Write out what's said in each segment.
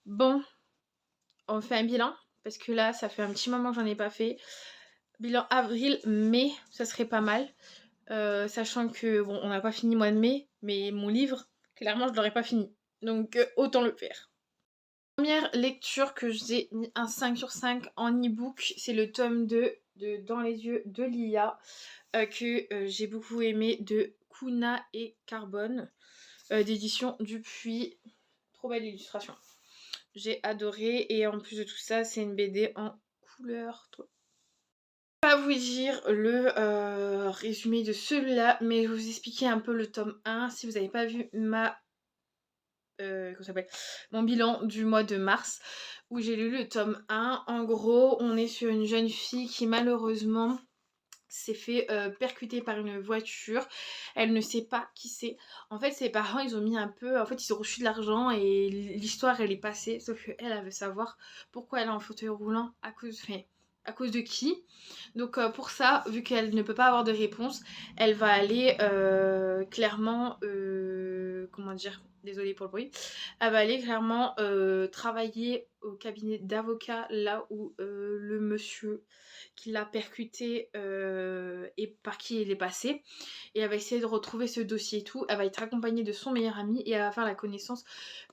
Bon, on fait un bilan parce que là, ça fait un petit moment que j'en ai pas fait. Bilan avril, mai, ça serait pas mal. Sachant que, bon, on n'a pas fini mois de mai, mais mon livre, clairement, je l'aurais pas fini. Donc, autant le faire. Première lecture que j'ai mis un 5 sur 5 en e-book, c'est le tome 2 de Dans les yeux de Lia, que j'ai beaucoup aimé, de Kuna et Carbone, d'édition Dupuis. Trop belle illustration. J'ai adoré et en plus de tout ça, c'est une BD en couleur. Je vais pas vous dire le résumé de celui-là, mais je vais vous expliquer un peu le tome 1 si vous n'avez pas vu comment ça s'appelle, mon bilan du mois de mars où j'ai lu le tome 1. En gros, on est sur une jeune fille qui malheureusement s'est fait percuter par une voiture. Elle ne sait pas qui c'est. En fait, ses parents, ils ont mis un peu... En fait, ils ont reçu de l'argent et l'histoire, elle est passée. Sauf qu'elle, elle veut savoir pourquoi elle est en fauteuil roulant, à cause de qui. Donc pour ça, vu qu'elle ne peut pas avoir de réponse, elle va aller clairement... comment dire, désolée pour le bruit. Elle va aller clairement travailler au cabinet d'avocat là où le monsieur qui l'a percuté et par qui il est passé. Et elle va essayer de retrouver ce dossier et tout. Elle va être accompagnée de son meilleur ami et elle va faire la connaissance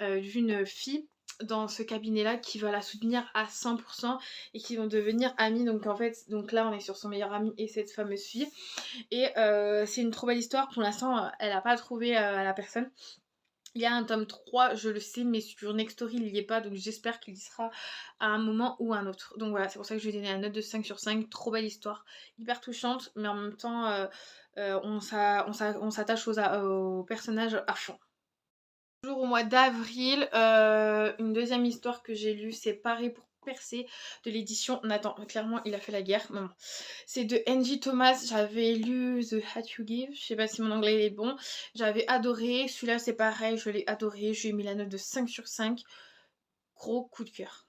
d'une fille dans ce cabinet là qui va la soutenir à 100% et qui vont devenir amis. Donc en fait, donc là on est sur son meilleur ami et cette fameuse fille. Et c'est une trop belle histoire. Pour l'instant, elle n'a pas trouvé la personne. Il y a un tome 3, je le sais, mais sur Nextory, il n'y est pas, donc j'espère qu'il y sera à un moment ou à un autre. Donc voilà, c'est pour ça que je lui ai donné la note de 5 sur 5. Trop belle histoire, hyper touchante, mais en même temps, on s'attache aux personnages à fond. Toujours au mois d'avril, une deuxième histoire que j'ai lue, c'est Pareil pour Percer de l'édition Nathan. Clairement, il a fait la guerre. Maman. C'est de Angie Thomas. J'avais lu The Hat You Give. Je sais pas si mon anglais est bon. J'avais adoré. Celui-là, c'est pareil. Je l'ai adoré. Je lui ai mis la note de 5 sur 5. Gros coup de cœur.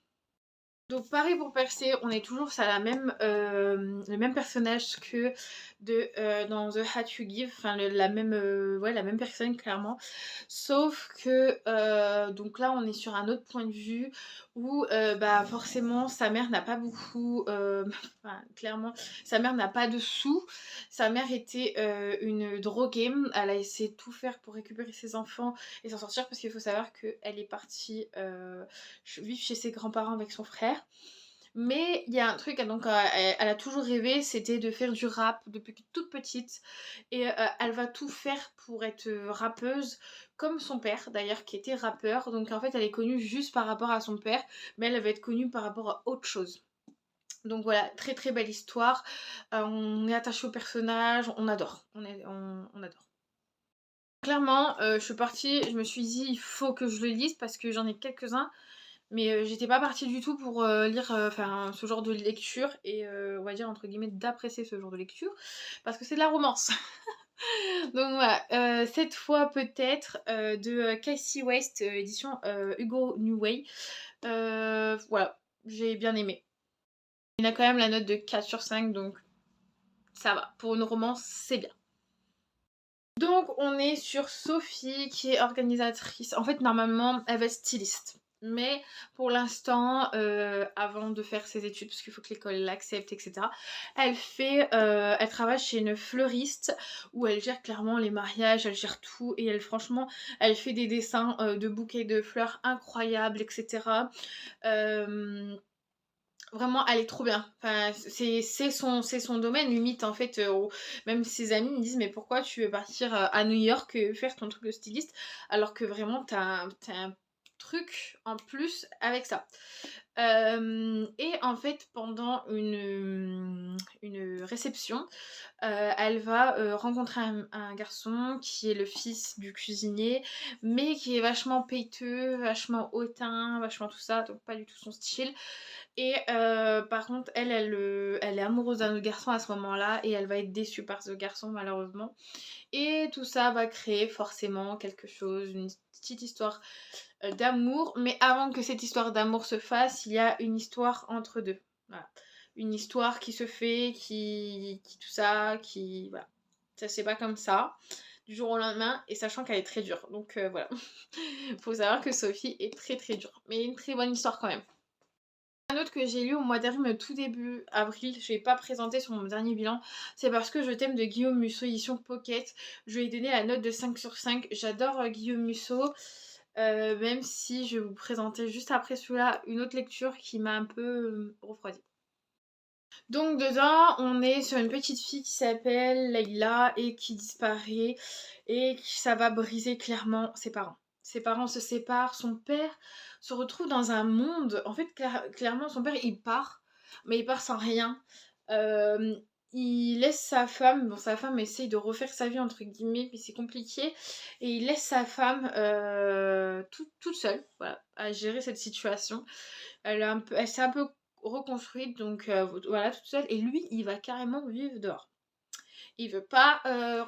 Donc pareil pour Percer, on est toujours sur le même personnage que dans The Hat You Give, enfin la même personne clairement. Sauf que donc là on est sur un autre point de vue où bah forcément sa mère n'a pas beaucoup, enfin, clairement sa mère n'a pas de sous. Sa mère était une droguée, elle a essayé de tout faire pour récupérer ses enfants et s'en sortir parce qu'il faut savoir qu'elle est partie vivre chez ses grands-parents avec son frère. Mais il y a un truc, donc elle a toujours rêvé, c'était de faire du rap depuis toute petite. Et elle va tout faire pour être rappeuse, comme son père d'ailleurs, qui était rappeur. Donc en fait, elle est connue juste par rapport à son père, mais elle va être connue par rapport à autre chose. Donc voilà, très très belle histoire. On est attaché au personnage, on adore. On adore. Clairement, je suis partie, je me suis dit, il faut que je le lise parce que j'en ai quelques-uns. Mais j'étais pas partie du tout pour lire ce genre de lecture et on va dire entre guillemets d'apprécier ce genre de lecture parce que c'est de la romance. Donc voilà, cette fois peut-être de Casey West, édition Hugo New Way. Voilà, j'ai bien aimé. Il a quand même la note de 4 sur 5 donc ça va. Pour une romance, c'est bien. Donc on est sur Sophie qui est organisatrice. En fait normalement elle va être styliste. Mais pour l'instant, avant de faire ses études, parce qu'il faut que l'école l'accepte, etc., elle travaille chez une fleuriste où elle gère clairement les mariages, elle gère tout et elle franchement, elle fait des dessins de bouquets de fleurs incroyables, etc. Euh, Vraiment, elle est trop bien. Enfin, c'est son domaine, limite, en fait. Même ses amis me disent, mais pourquoi tu veux partir à New York faire ton truc de styliste alors que vraiment, t'as un truc en plus avec ça. Et en fait, pendant une réception, elle va rencontrer un garçon qui est le fils du cuisinier, mais qui est vachement péteux, vachement hautain, vachement tout ça, donc pas du tout son style. Et par contre, elle est amoureuse d'un autre garçon à ce moment-là et elle va être déçue par ce garçon malheureusement. Et tout ça va créer forcément quelque chose, une petite histoire d'amour. Mais avant que cette histoire d'amour se fasse, il y a une histoire entre deux. Voilà. Une histoire qui se fait, qui tout ça, qui... Voilà. Ça c'est pas comme ça. du jour au lendemain et sachant qu'elle est très dure. Donc voilà. Faut savoir que Sophie est très très dure. Mais une très bonne histoire quand même. Un autre que j'ai lu au mois d'avril, tout début avril, je ne l'ai pas présenté sur mon dernier bilan, c'est parce que je t'aime de Guillaume Musso, édition Pocket. Je lui ai donné la note de 5 sur 5. J'adore Guillaume Musso, même si je vais vous présenter juste après celui-là une autre lecture qui m'a un peu refroidi. Donc dedans, on est sur une petite fille qui s'appelle Leïla et qui disparaît et ça va briser clairement ses parents. Ses parents se séparent, son père se retrouve dans un monde. En fait, clairement, son père, il part, mais il part sans rien. Euh, il laisse sa femme, bon, sa femme essaye de refaire sa vie, entre guillemets, mais c'est compliqué. Et il laisse sa femme toute seule, voilà, à gérer cette situation. Elle s'est un peu reconstruite, donc voilà, toute seule. Et lui, il va carrément vivre dehors. Il veut pas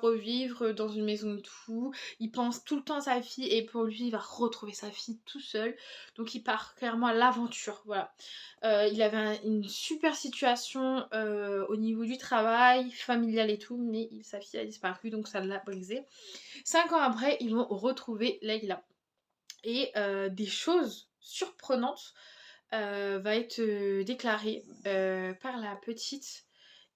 revivre dans une maison et tout. Il pense tout le temps à sa fille et pour lui, il va retrouver sa fille tout seul. Donc il part clairement à l'aventure. Voilà. Il avait une super situation au niveau du travail, familial et tout, mais sa fille a disparu, donc ça l'a brisé. 5 ans après, ils vont retrouver Leïla. Et des choses surprenantes va être déclarée par la petite.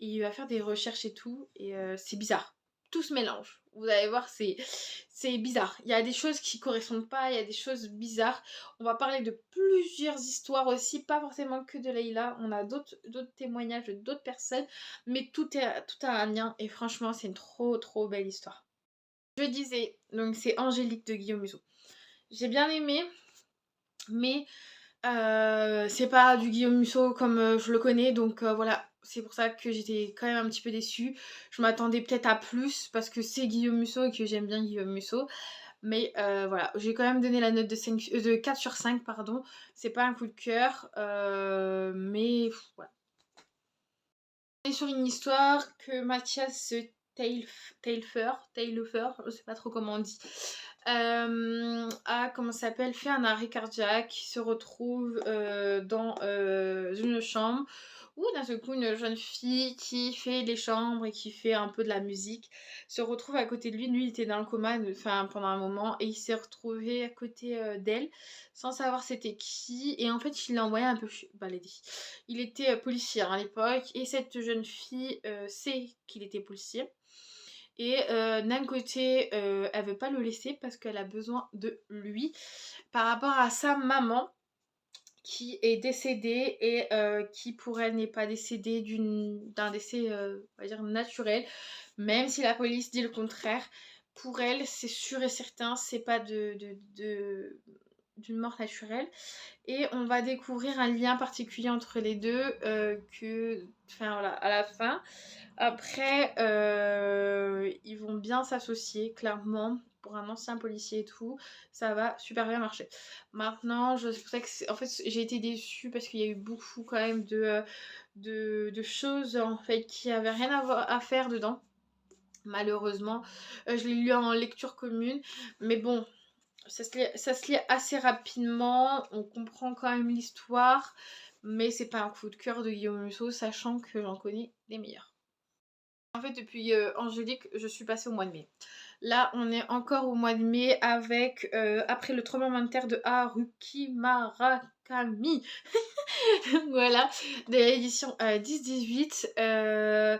Et il va faire des recherches et tout. Et c'est bizarre. Tout se mélange. Vous allez voir, c'est bizarre. Il y a des choses qui correspondent pas, il y a des choses bizarres. On va parler de plusieurs histoires aussi, pas forcément que de Leïla. On a d'autres témoignages de d'autres personnes, mais tout a un lien. Et franchement, c'est une trop trop belle histoire. Je disais, donc c'est Angélique de Guillaume Musso. J'ai bien aimé, mais c'est pas du Guillaume Musso comme je le connais, donc voilà, c'est pour ça que j'étais quand même un petit peu déçue. Je m'attendais peut-être à plus parce que c'est Guillaume Musso et que j'aime bien Guillaume Musso. Mais voilà, j'ai quand même donné la note de 4 sur 5, pardon. C'est pas un coup de cœur, mais voilà. On est sur une histoire que Mathias Taillefer, je sais pas trop comment on dit, a, comment ça s'appelle, fait un arrêt cardiaque, se retrouve dans une chambre où d'un seul coup une jeune fille qui fait les chambres et qui fait un peu de la musique se retrouve à côté de lui. Lui il était dans le coma pendant un moment et il s'est retrouvé à côté d'elle sans savoir c'était qui et en fait il l'a envoyé un peu balader. Il était policier à l'époque et cette jeune fille sait qu'il était policier. Et d'un côté, elle veut pas le laisser parce qu'elle a besoin de lui par rapport à sa maman qui est décédée et qui pour elle n'est pas décédée d'un décès, on va dire, naturel, même si la police dit le contraire. Pour elle, c'est sûr et certain, c'est pas d'une mort naturelle. Et on va découvrir un lien particulier entre les deux enfin voilà, à la fin. Après, ils vont bien s'associer, clairement. Pour un ancien policier et tout, ça va super bien marcher. Maintenant, c'est pour ça que en fait, j'ai été déçue parce qu'il y a eu beaucoup quand même de choses en fait qui avaient rien à faire dedans. Malheureusement, je l'ai lu en lecture commune, mais bon, ça se lit assez rapidement, on comprend quand même l'histoire, mais c'est pas un coup de cœur de Guillaume Musso, sachant que j'en connais des meilleurs. En fait, depuis Angélique, je suis passée au mois de mai. Là, on est encore au mois de mai avec, après le tremblement de terre de Haruki Murakami, voilà, de l'édition 10-18.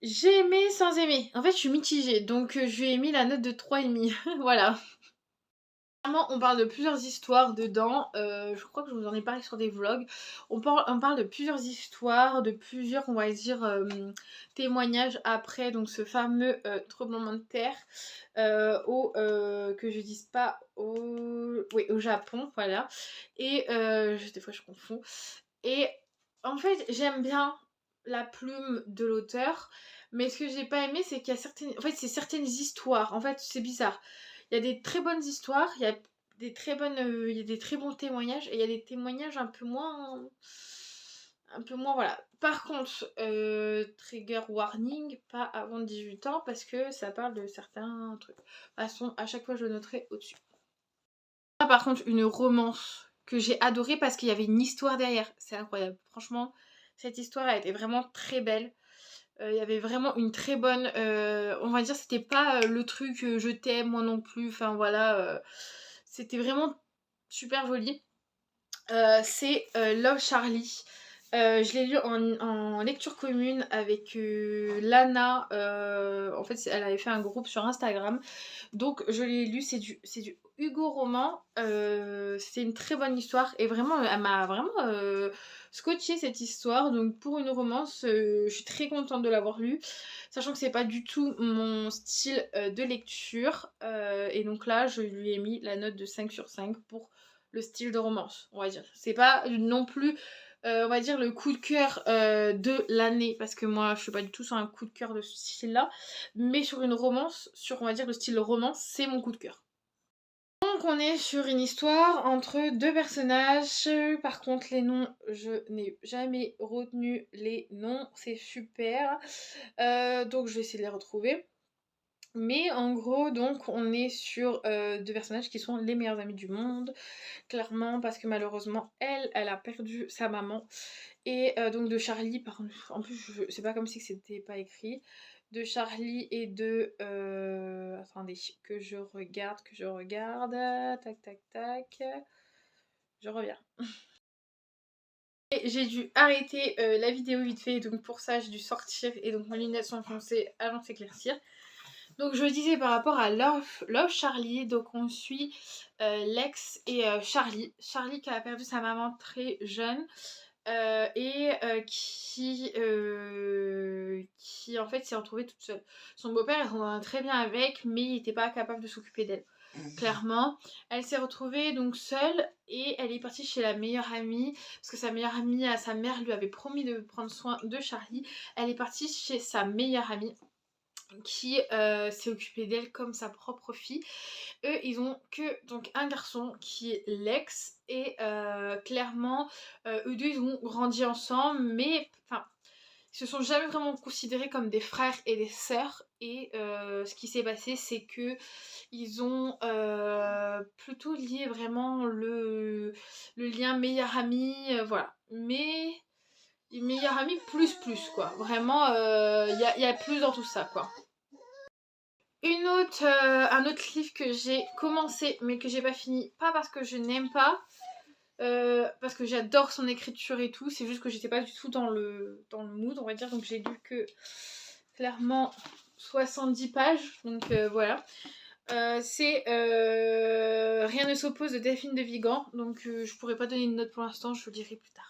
J'ai aimé sans aimer. En fait, je suis mitigée, donc je lui ai mis la note de 3,5. Voilà. On parle de plusieurs histoires dedans, je crois que je vous en ai parlé sur des vlogs. On parle de plusieurs histoires, de plusieurs, on va dire, témoignages après donc ce fameux tremblement de terre que je dise pas, oui, au Japon, voilà. Et des fois je confonds. Et en fait, j'aime bien la plume de l'auteur, mais ce que j'ai pas aimé, c'est qu'il y a c'est certaines histoires. En fait, c'est bizarre. Il y a des très bonnes histoires, il y a il y a des très bons témoignages et il y a des témoignages un peu moins voilà. Par contre, trigger warning, pas avant 18 ans parce que ça parle de certains trucs. De toute façon, à chaque fois je le noterai au-dessus. Là, par contre, une romance que j'ai adorée parce qu'il y avait une histoire derrière. C'est incroyable. Franchement, cette histoire a été vraiment très belle. Il y avait vraiment une très bonne, on va dire, c'était pas le truc je t'aime, moi non plus, enfin voilà, c'était vraiment super joli. C'est Love Charlie. Je l'ai lu en lecture commune avec Lana. En fait, elle avait fait un groupe sur Instagram. Donc, je l'ai lu. C'est du Hugo Roman. C'est une très bonne histoire. Et vraiment, elle m'a vraiment scotché cette histoire. Donc, pour une romance, je suis très contente de l'avoir lu. Sachant que c'est pas du tout mon style de lecture. Et donc là, je lui ai mis la note de 5 sur 5 pour le style de romance, on va dire. C'est pas non plus, on va dire, le coup de cœur de l'année, parce que moi, je suis pas du tout sur un coup de cœur de ce style-là, mais sur une romance, sur, on va dire, le style romance, c'est mon coup de cœur. Donc on est sur une histoire entre deux personnages. Par contre les noms, je n'ai jamais retenu les noms, c'est super. Donc je vais essayer de les retrouver. Mais en gros, donc, on est sur deux personnages qui sont les meilleurs amis du monde, clairement, parce que malheureusement, elle a perdu sa maman. Et donc de Charlie, en plus, c'est pas comme si c'était pas écrit. De Charlie et de... attendez, que je regarde. Tac, tac, tac. Je reviens. Et j'ai dû arrêter la vidéo vite fait, donc pour ça, j'ai dû sortir. Et donc, mes lunettes sont foncées avant de s'éclaircir. Donc je disais par rapport à Love Charlie, donc on suit Lex et Charlie. Charlie qui a perdu sa maman très jeune et qui en fait s'est retrouvée toute seule. Son beau-père elle s'entendait très bien avec, mais il n'était pas capable de s'occuper d'elle. Clairement, elle s'est retrouvée donc seule et elle est partie chez la meilleure amie parce que sa meilleure amie, sa mère lui avait promis de prendre soin de Charlie. Elle est partie chez sa meilleure amie qui s'est occupé d'elle comme sa propre fille. Eux, ils ont que donc un garçon qui est Lex et clairement, eux deux, ils ont grandi ensemble, mais enfin, ils se sont jamais vraiment considérés comme des frères et des sœurs. Et ce qui s'est passé, c'est que ils ont plutôt lié vraiment le lien meilleur ami, voilà. Mais meilleur ami plus quoi. Vraiment, il y a plus dans tout ça quoi. Un autre livre que j'ai commencé mais que j'ai pas fini, pas parce que je n'aime pas, parce que j'adore son écriture et tout, c'est juste que j'étais pas du tout dans le mood, on va dire, donc j'ai lu que clairement 70 pages, donc voilà. C'est Rien ne s'oppose de Delphine de Vigan, donc je pourrais pas donner une note pour l'instant, je vous le dirai plus tard.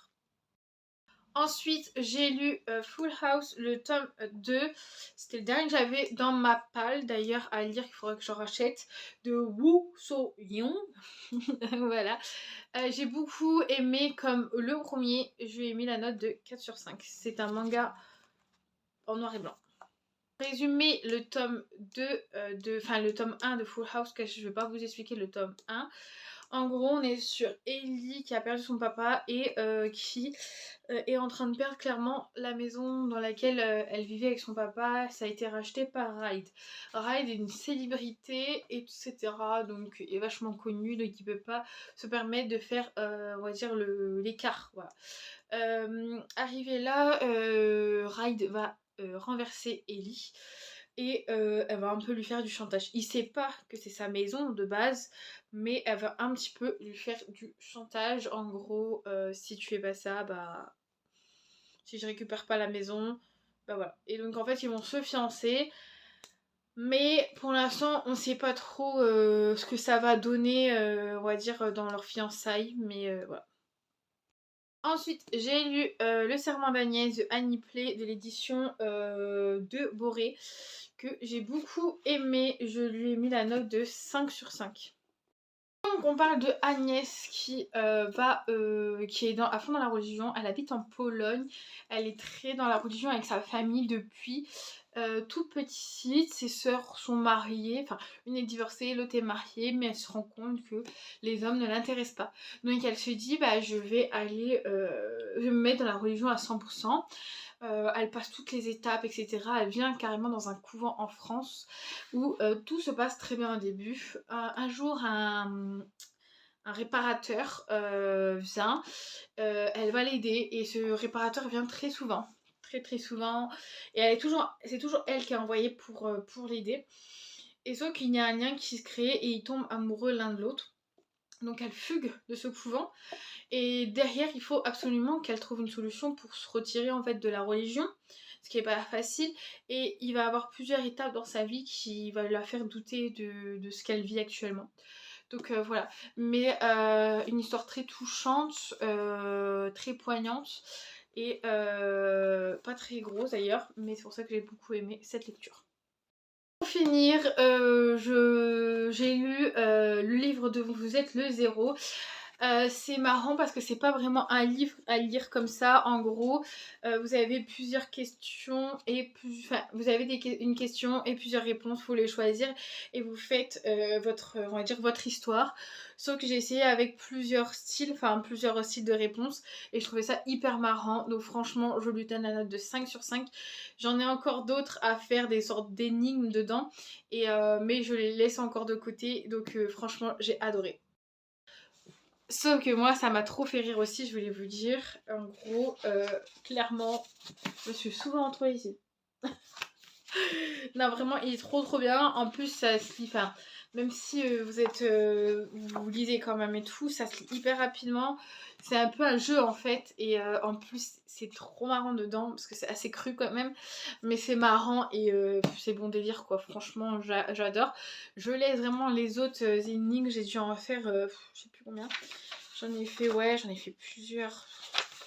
Ensuite, j'ai lu Full House, le tome 2. C'était le dernier que j'avais dans ma palle, d'ailleurs, à lire, qu'il faudrait que je rachète, de Woo So-young. Voilà. J'ai beaucoup aimé comme le premier. Je lui ai mis la note de 4 sur 5. C'est un manga en noir et blanc. Résumer le tome 2, enfin le tome 1 de Full House, que je ne vais pas vous expliquer le tome 1. En gros, on est sur Ellie qui a perdu son papa et qui est en train de perdre clairement la maison dans laquelle elle vivait avec son papa. Ça a été racheté par Ride. Ride est une célébrité, etc. Donc il est vachement connu, donc il peut pas se permettre de faire, on va dire, l'écart. Voilà. Arrivé là, Ride va renverser Ellie et elle va un peu lui faire du chantage. Il sait pas que c'est sa maison de base, mais elle va un petit peu lui faire du chantage. En gros, si tu fais pas ça, bah si je récupère pas la maison, bah voilà. Et donc en fait ils vont se fiancer. Mais pour l'instant, on sait pas trop ce que ça va donner, on va dire, dans leur fiançailles. Mais voilà. Ensuite, j'ai lu Le Serment d'Agnès de Annie Play de l'édition de Boré, que j'ai beaucoup aimé. Je lui ai mis la note de 5 sur 5. Donc on parle de Agnès qui est à fond dans la religion. Elle habite en Pologne. Elle est très dans la religion avec sa famille depuis tout petite. Ses sœurs sont mariées, enfin une est divorcée, l'autre est mariée, mais elle se rend compte que les hommes ne l'intéressent pas. Donc elle se dit bah je vais me mettre dans la religion à 100%. Elle passe toutes les étapes, etc. Elle vient carrément dans un couvent en France où tout se passe très bien au début. Un jour, un réparateur vient, elle va l'aider et ce réparateur vient très souvent. très très souvent. Et c'est toujours elle qui a envoyé pour l'aider. Et sauf qu'il y a un lien qui se crée et ils tombent amoureux l'un de l'autre. Donc elle fugue de ce couvent. Et derrière, il faut absolument qu'elle trouve une solution pour se retirer en fait de la religion, ce qui n'est pas facile. Et il va avoir plusieurs étapes dans sa vie qui va la faire douter de ce qu'elle vit actuellement. Donc voilà, mais une histoire très touchante, très poignante et pas très grosse d'ailleurs, mais c'est pour ça que j'ai beaucoup aimé cette lecture. Pour finir, j'ai lu le livre de Vous êtes le zéro. C'est marrant parce que c'est pas vraiment un livre à lire comme ça. En gros, vous avez plusieurs questions et vous avez une question et plusieurs réponses. Faut les choisir et vous faites on va dire votre histoire. Sauf que j'ai essayé avec plusieurs styles de réponses et je trouvais ça hyper marrant. Donc franchement, je lui donne la note de 5 sur 5. J'en ai encore d'autres à faire, des sortes d'énigmes dedans, mais je les laisse encore de côté. Donc franchement, j'ai adoré. Sauf que moi, ça m'a trop fait rire aussi, je voulais vous dire. En gros, clairement, je me suis souvent retrouvée ici. Non, vraiment, il est trop trop bien. En plus, ça se lit, enfin, même si vous lisez quand même et tout, ça se lit hyper rapidement. C'est un peu un jeu en fait. Et en plus, c'est trop marrant dedans parce que c'est assez cru quand même. Mais c'est marrant et c'est bon délire quoi. Franchement, j'adore. Je laisse vraiment les autres énigmes. J'ai dû en faire, je sais plus combien. J'en ai fait, ouais, j'en ai fait plusieurs.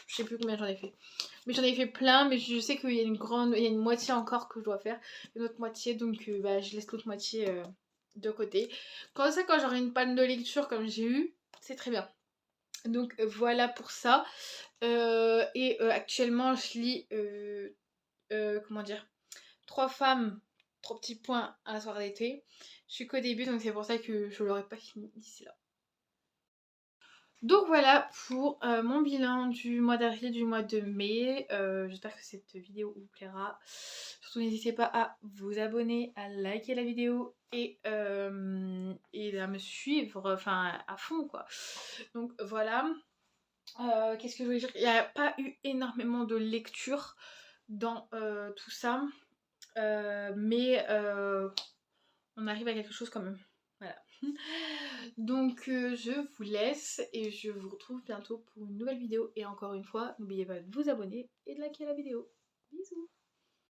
Je sais plus combien j'en ai fait. Mais j'en ai fait plein, mais je sais qu'il y a il y a une moitié encore que je dois faire. Une autre moitié, donc bah, je laisse l'autre moitié de côté. Comme ça, quand j'aurai une panne de lecture comme j'ai eu, c'est très bien. Donc voilà pour ça. Actuellement, je lis, comment dire, 3 femmes, 3 petits points à la soirée d'été. Je suis qu'au début, donc c'est pour ça que je l'aurai pas fini d'ici là. Donc voilà pour mon bilan du mois d'avril et du mois de mai. J'espère que cette vidéo vous plaira. Surtout n'hésitez pas à vous abonner, à liker la vidéo et à me suivre enfin à fond quoi. Donc voilà. Qu'est-ce que je voulais dire? Il n'y a pas eu énormément de lecture dans tout ça. Mais on arrive à quelque chose quand même. Voilà. Donc je vous laisse et je vous retrouve bientôt pour une nouvelle vidéo. Et encore une fois, n'oubliez pas de vous abonner et de liker la vidéo. Bisous!